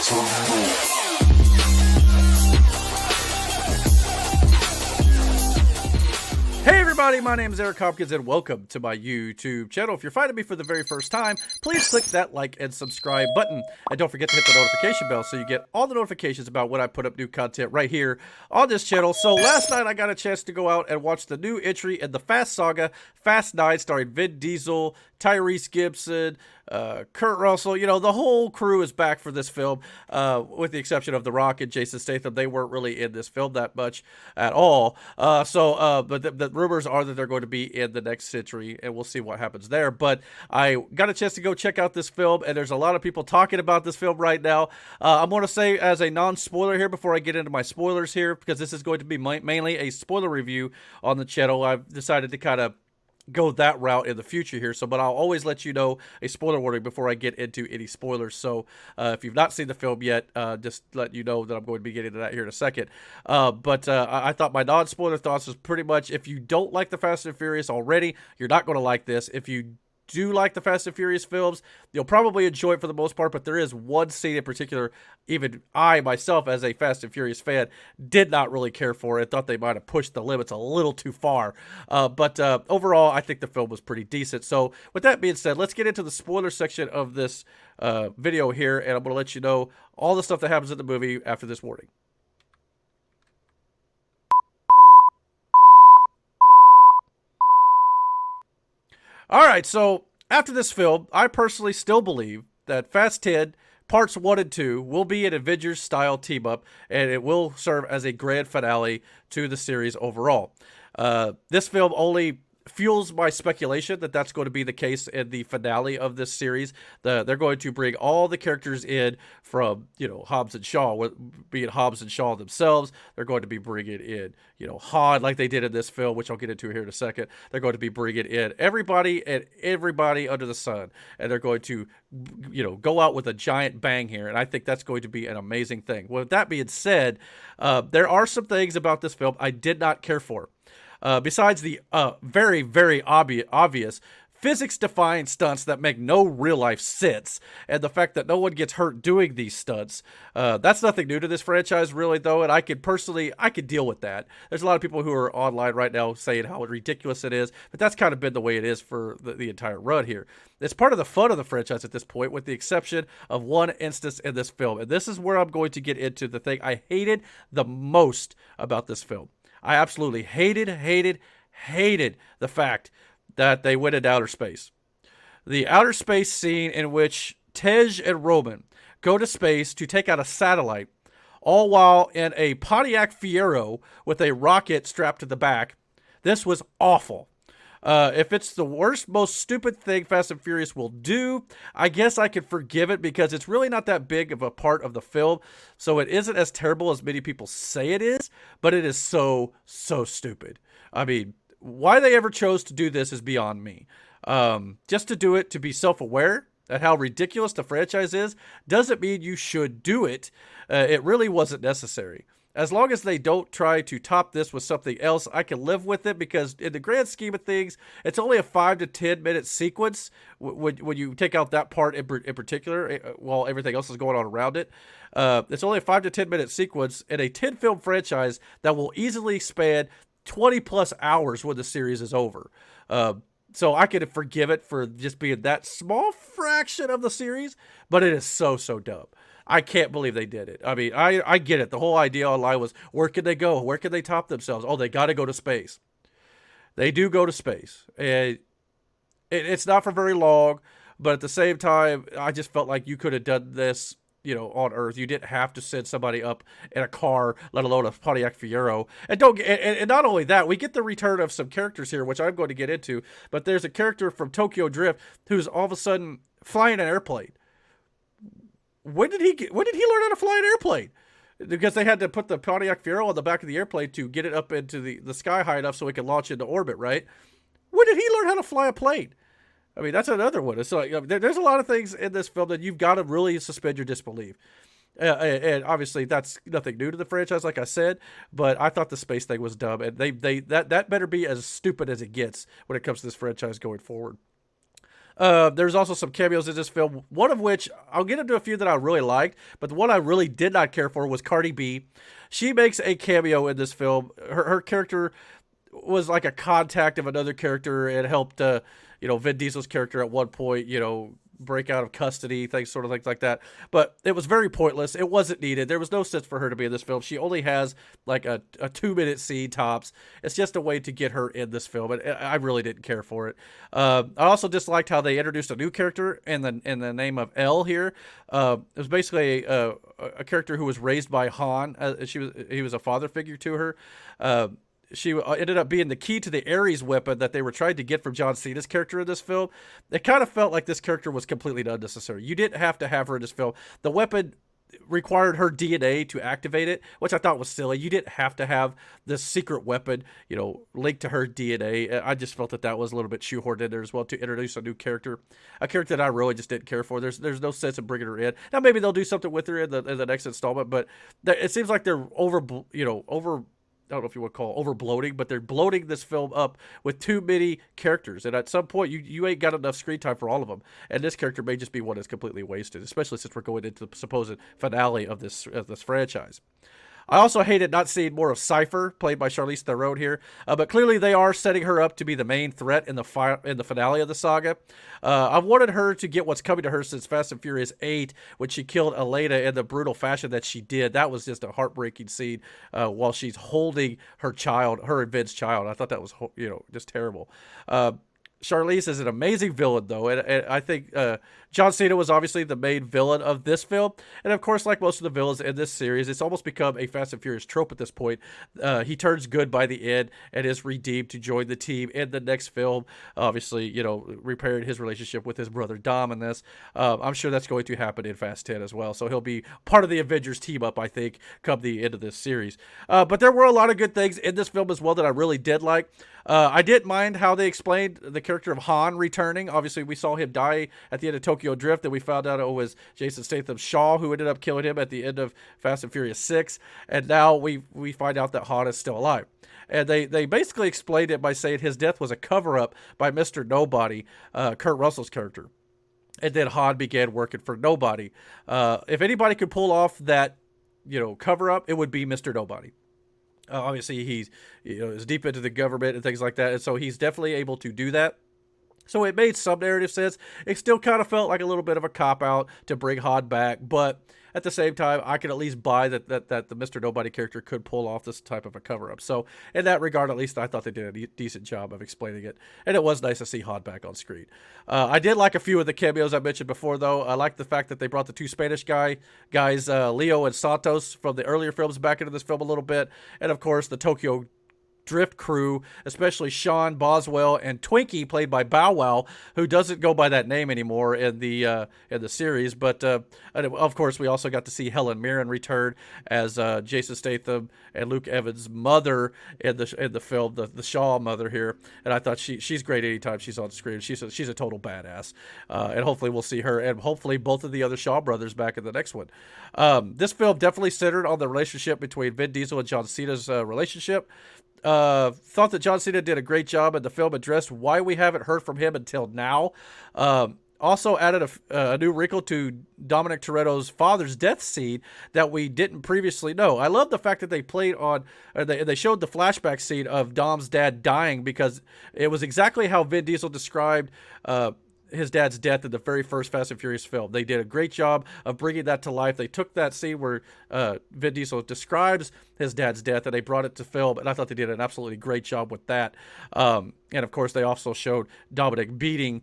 Hey everybody, my name is Eric Hopkins and welcome to my YouTube channel. If you're finding me for the very first time, please click that like and subscribe button. And don't forget to hit the notification bell so you get all the notifications about when I put up new content right here on this channel. So last night I got a chance to go out and watch the new entry in the Fast Saga, Fast 9, starring Vin Diesel, Tyrese Gibson, Kurt Russell. You know, the whole crew is back for this film, with the exception of The Rock and Jason Statham. They weren't really in this film that much at all. But the rumors are that they're going to be in the next century, and we'll see what happens there. But I got a chance to go check out this film, and there's a lot of people talking about this film right now. I'm going to say as a non-spoiler here before I get into my spoilers here, because this is going to be mainly a spoiler review on the channel. I've decided to kind of go that route in the future here, but I'll always let you know a spoiler warning before I get into any spoilers. So if you've not seen the film yet, just let you know that I'm going to be getting to that here in a second. I thought my non-spoiler thoughts was pretty much, if you don't like the Fast and Furious already, you're not going to like this. If you do like the Fast and Furious films, you'll probably enjoy it for the most part, but there is one scene in particular, even I myself as a Fast and Furious fan did not really care for it. Thought they might have pushed the limits a little too far, but overall I think the film was pretty decent. So with that being said, let's get into the spoiler section of this video here, and I'm going to let you know all the stuff that happens in the movie after this warning. Alright, so after this film, I personally still believe that Fast 10 Parts 1 and 2 will be an Avengers-style team-up, and it will serve as a grand finale to the series overall. This film only fuels my speculation that that's going to be the case in the finale of this series. They're going to bring all the characters in from, you know, Hobbs and Shaw, being Hobbs and Shaw themselves. They're going to be bringing in, you know, Han, like they did in this film, which I'll get into here in a second. They're going to be bringing in everybody and everybody under the sun, and they're going to, you know, go out with a giant bang here, and I think that's going to be an amazing thing. With that being said, there are some things about this film I did not care for. Besides the very, very obvious physics-defying stunts that make no real-life sense, and the fact that no one gets hurt doing these stunts, that's nothing new to this franchise, really, though, and I could deal with that. There's a lot of people who are online right now saying how ridiculous it is, but that's kind of been the way it is for the entire run here. It's part of the fun of the franchise at this point, with the exception of one instance in this film, and this is where I'm going to get into the thing I hated the most about this film. I absolutely hated the fact that they went into outer space. The outer space scene in which Tej and Roman go to space to take out a satellite, all while in a Pontiac Fiero with a rocket strapped to the back. This was awful. If it's the worst, most stupid thing Fast and Furious will do, I guess I could forgive it because it's really not that big of a part of the film. So it isn't as terrible as many people say it is, but it is so stupid. I mean, why they ever chose to do this is beyond me. Just to do it to be self-aware at how ridiculous the franchise is doesn't mean you should do it. It really wasn't necessary. As long as they don't try to top this with something else, I can live with it, because in the grand scheme of things, it's only a 5 to 10 minute sequence when you take out that part in particular, while everything else is going on around it. It's only a 5 to 10 minute sequence in a 10 film franchise that will easily span 20 plus hours when the series is over. So I could forgive it for just being that small fraction of the series, but it is so dumb. I can't believe they did it. I mean, I get it. The whole idea online was, where can they go? Where can they top themselves? Oh, they got to go to space. They do go to space. And it's not for very long, but at the same time, I just felt like you could have done this, you know, on Earth. You didn't have to send somebody up in a car, let alone a Pontiac Fiero. And not only that, we get the return of some characters here, which I'm going to get into, but there's a character from Tokyo Drift who's all of a sudden flying an airplane. When did he learn how to fly an airplane? Because they had to put the Pontiac Fiero on the back of the airplane to get it up into the sky high enough so it could launch into orbit, right? When did he learn how to fly a plane? I mean, that's another one. It's like, there's a lot of things in this film that you've got to really suspend your disbelief. And obviously that's nothing new to the franchise, like I said, but I thought the space thing was dumb, and that better be as stupid as it gets when it comes to this franchise going forward. There's also some cameos in this film, one of which I'll get into a few that I really liked, but the one I really did not care for was Cardi B. She makes a cameo in this film. Her character was like a contact of another character and helped, Vin Diesel's character at one point, break out of custody, things like that. But it was very pointless. It wasn't needed. There was no sense for her to be in this film. She only has like a 2-minute scene tops. It's just a way to get her in this film, and I really didn't care for it. I also disliked how they introduced a new character in the name of Elle here. It was basically a character who was raised by Han. He was a father figure to her. She ended up being the key to the Ares weapon that they were trying to get from John Cena's character in this film. It kind of felt like this character was completely unnecessary. You didn't have to have her in this film. The weapon required her DNA to activate it, which I thought was silly. You didn't have to have this secret weapon, linked to her DNA. I just felt that was a little bit shoehorned in there as well to introduce a new character, a character that I really just didn't care for. There's no sense in bringing her in. Now maybe they'll do something with her in the next installment, but it seems like they're over I don't know if you would call it over bloating, but they're bloating this film up with too many characters. And at some point, you ain't got enough screen time for all of them. And this character may just be one that's completely wasted, especially since we're going into the supposed finale of this franchise. I also hated not seeing more of Cypher, played by Charlize Theron here, but clearly they are setting her up to be the main threat in the finale of the saga. I wanted her to get what's coming to her since Fast and Furious 8, when she killed Elena in the brutal fashion that she did. That was just a heartbreaking scene while she's holding her child, her avenged child. I thought that was, just terrible. Charlize is an amazing villain, though, and I think John Cena was obviously the main villain of this film, and of course, like most of the villains in this series, it's almost become a Fast and Furious trope at this point. He turns good by the end and is redeemed to join the team in the next film, obviously, repairing his relationship with his brother Dom in this. I'm sure that's going to happen in Fast 10 as well, so he'll be part of the Avengers team-up, I think, come the end of this series. But there were a lot of good things in this film as well that I really did like. I didn't mind how they explained the character of Han returning. Obviously, we saw him die at the end of Tokyo Drift, and we found out it was Jason Statham's Shaw who ended up killing him at the end of Fast and Furious 6. And now we find out that Han is still alive. And they basically explained it by saying his death was a cover-up by Mr. Nobody, Kurt Russell's character. And then Han began working for Nobody. If anybody could pull off that, cover-up, it would be Mr. Nobody. Obviously, he's is deep into the government and things like that, and so he's definitely able to do that. So it made some narrative sense. It still kind of felt like a little bit of a cop-out to bring Han back, but at the same time, I could at least buy that the Mr. Nobody character could pull off this type of a cover-up. So in that regard, at least I thought they did a decent job of explaining it, and it was nice to see Han back on screen. I did like a few of the cameos I mentioned before, though. I liked the fact that they brought the two Spanish guys, Leo and Santos, from the earlier films back into this film a little bit, and of course the Tokyo Drift crew, especially Sean Boswell and Twinkie, played by Bow Wow, who doesn't go by that name anymore in the series. But of course, we also got to see Helen Mirren return as Jason Statham and Luke Evans' mother in the film, the Shaw mother here. And I thought she's great anytime she's on screen. She's a total badass, and hopefully we'll see her and hopefully both of the other Shaw brothers back in the next one. This film definitely centered on the relationship between Vin Diesel and John Cena's relationship. Thought that John Cena did a great job in the film, addressed why we haven't heard from him until now. Also added a new wrinkle to Dominic Toretto's father's death scene that we didn't previously know. I love the fact that they played on, they showed the flashback scene of Dom's dad dying, because it was exactly how Vin Diesel described his dad's death in the very first Fast and Furious film. They did a great job of bringing that to life. They took that scene where Vin Diesel describes his dad's death and they brought it to film, and I thought they did an absolutely great job with that. And of course, they also showed Dominic beating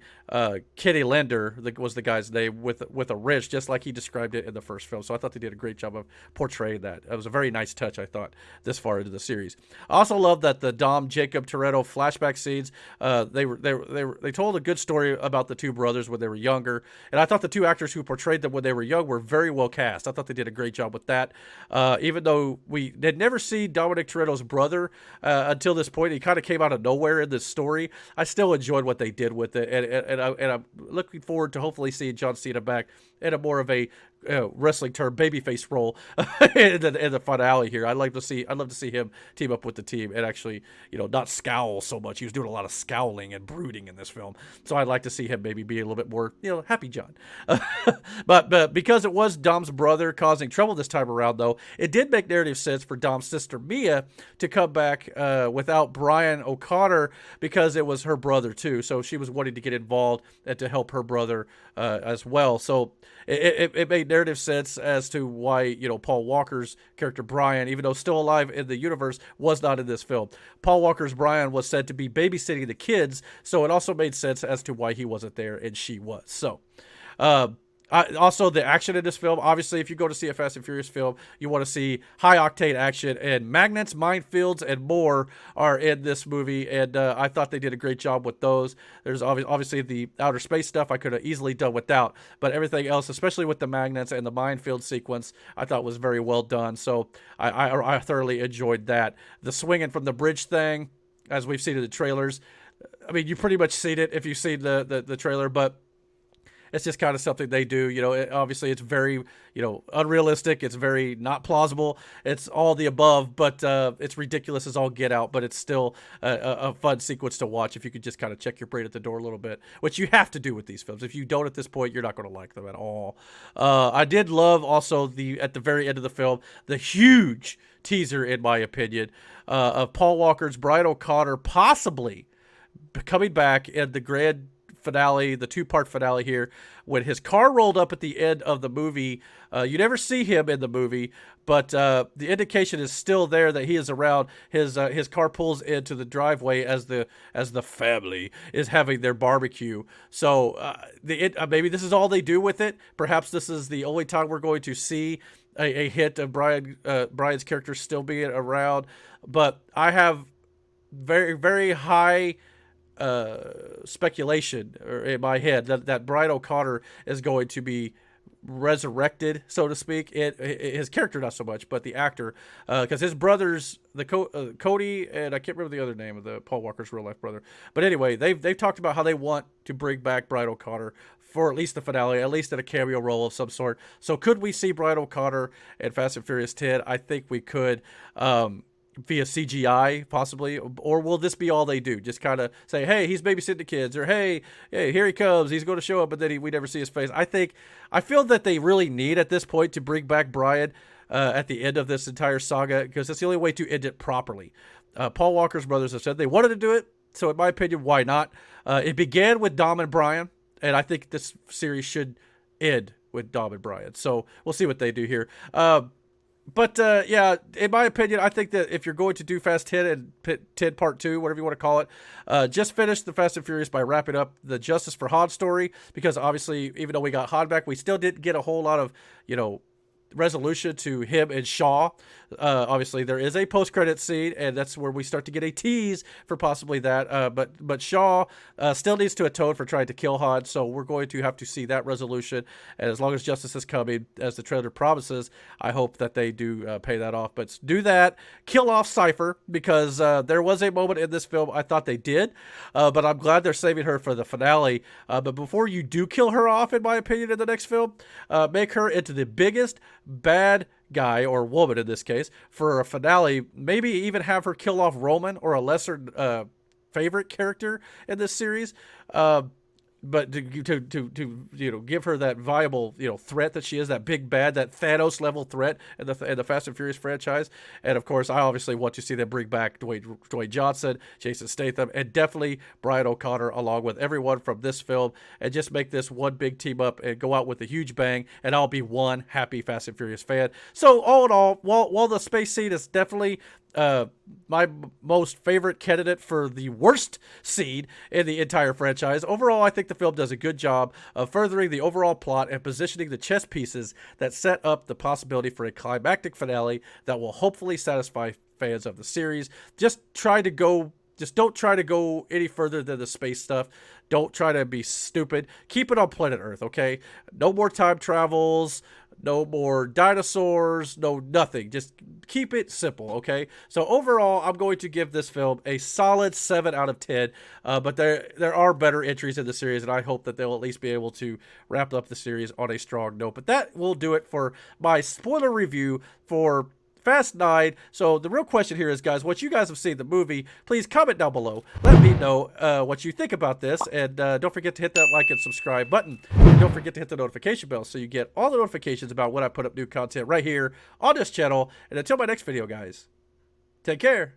Kenny Linder, that was the guy's name, with a wrench, just like he described it in the first film. So I thought they did a great job of portraying that. It was a very nice touch, I thought, this far into the series. I also love that the Dom Jacob Toretto flashback scenes. They told a good story about the two brothers when they were younger, and I thought the two actors who portrayed them when they were young were very well cast. I thought they did a great job with that. Even though we had never seen Dominic Toretto's brother until this point, he kind of came out of nowhere in this story. I still enjoyed what they did with it, and I'm looking forward to hopefully seeing John Cena back in a more of a wrestling term, babyface role in the finale here. I'd love to see him team up with the team and actually, not scowl so much. He was doing a lot of scowling and brooding in this film, so I'd like to see him maybe be a little bit more, Happy John. But because it was Dom's brother causing trouble this time around, though, it did make narrative sense for Dom's sister Mia to come back without Brian O'Connor, because it was her brother too. So she was wanting to get involved and to help her brother as well. So it made narrative sense as to why, Paul Walker's character Brian, even though still alive in the universe, was not in this film. Paul Walker's Brian was said to be babysitting the kids, so it also made sense as to why he wasn't there and she was. So, also, the action in this film, obviously, if you go to see a Fast and Furious film, you want to see high-octane action, and magnets, minefields, and more are in this movie, and I thought they did a great job with those. There's obviously the outer space stuff I could have easily done without, but everything else, especially with the magnets and the minefield sequence, I thought was very well done, so I thoroughly enjoyed that. The swinging from the bridge thing, as we've seen in the trailers, I mean, you pretty much seen it if you've seen the trailer, but it's just kind of something they do. Obviously it's very, unrealistic. It's very not plausible. It's all the above, but it's ridiculous as all get out. But it's still a fun sequence to watch if you could just kind of check your brain at the door a little bit, which you have to do with these films. If you don't at this point, you're not going to like them at all. I did love also at the very end of the film, the huge teaser, in my opinion, of Paul Walker's Brian O'Connor possibly coming back in the grand finale, the two-part finale here, when his car rolled up at the end of the movie. You never see him in the movie, but the indication is still there that he is around. His car pulls into the driveway as the family is having their barbecue. So maybe this is all they do with it. Perhaps this is the only time we're going to see a hint of Brian's character still being around. But I have very, very high speculation in my head that Brian O'Connor is going to be resurrected, so to speak. His character not so much, but the actor, because his brothers, Cody, and I can't remember the other name of the Paul Walker's real life brother. But anyway, they've talked about how they want to bring back Brian O'Connor for at least the finale, at least in a cameo role of some sort. So could we see Brian O'Connor in Fast and Furious 10? I think we could. Via CGI, possibly, or will this be all they do? Just kind of say, hey, he's babysitting the kids, or hey, here he comes, he's going to show up, but then we never see his face. I feel that they really need at this point to bring back Brian at the end of this entire saga, because that's the only way to end it properly. Paul Walker's brothers have said they wanted to do it, so in my opinion, why not? It began with Dom and Brian, and I think this series should end with Dom and Brian. So we'll see what they do here. But, yeah, in my opinion, I think that if you're going to do Fast 10 and 10 Part 2, whatever you want to call it, just finish the Fast and Furious by wrapping up the Justice for Han story, because obviously, even though we got Han back, we still didn't get a whole lot of, resolution to him and Shaw. Obviously, there is a post-credit scene, and that's where we start to get a tease for possibly that. But Shaw still needs to atone for trying to kill Han, so we're going to have to see that resolution. And as long as justice is coming, as the trailer promises, I hope that they do pay that off. But do that, kill off Cypher, because there was a moment in this film I thought they did, but I'm glad they're saving her for the finale. But before you do kill her off, in my opinion, in the next film, make her into the biggest bad guy, or woman in this case, for a finale. Maybe even have her kill off Roman, or a lesser favorite character in this series. But to give her that viable threat that she is, that big bad, that Thanos level threat in the Fast and Furious franchise. And of course, I obviously want to see them bring back Dwayne Johnson, Jason Statham, and definitely Brian O'Connor, along with everyone from this film, and just make this one big team up and go out with a huge bang. And I'll be one happy Fast and Furious fan. So all in all, while the space scene is definitely my most favorite candidate for the worst scene in the entire franchise, overall, I think the film does a good job of furthering the overall plot and positioning the chess pieces that set up the possibility for a climactic finale that will hopefully satisfy fans of the series. Just try to go Just don't try to go any further than the space stuff. Don't try to be stupid. Keep it on planet Earth, okay? No more time travels. No more dinosaurs. No nothing. Just keep it simple, okay? So overall, I'm going to give this film a solid 7 out of 10. But there are better entries in the series, and I hope that they'll at least be able to wrap up the series on a strong note. But that will do it for my spoiler review for Fast 9. So the real question here is, guys, once you guys have seen the movie, please comment down below. Let me know what you think about this. And don't forget to hit that like and subscribe button. And don't forget to hit the notification bell so you get all the notifications about when I put up new content right here on this channel. And until my next video, guys, take care.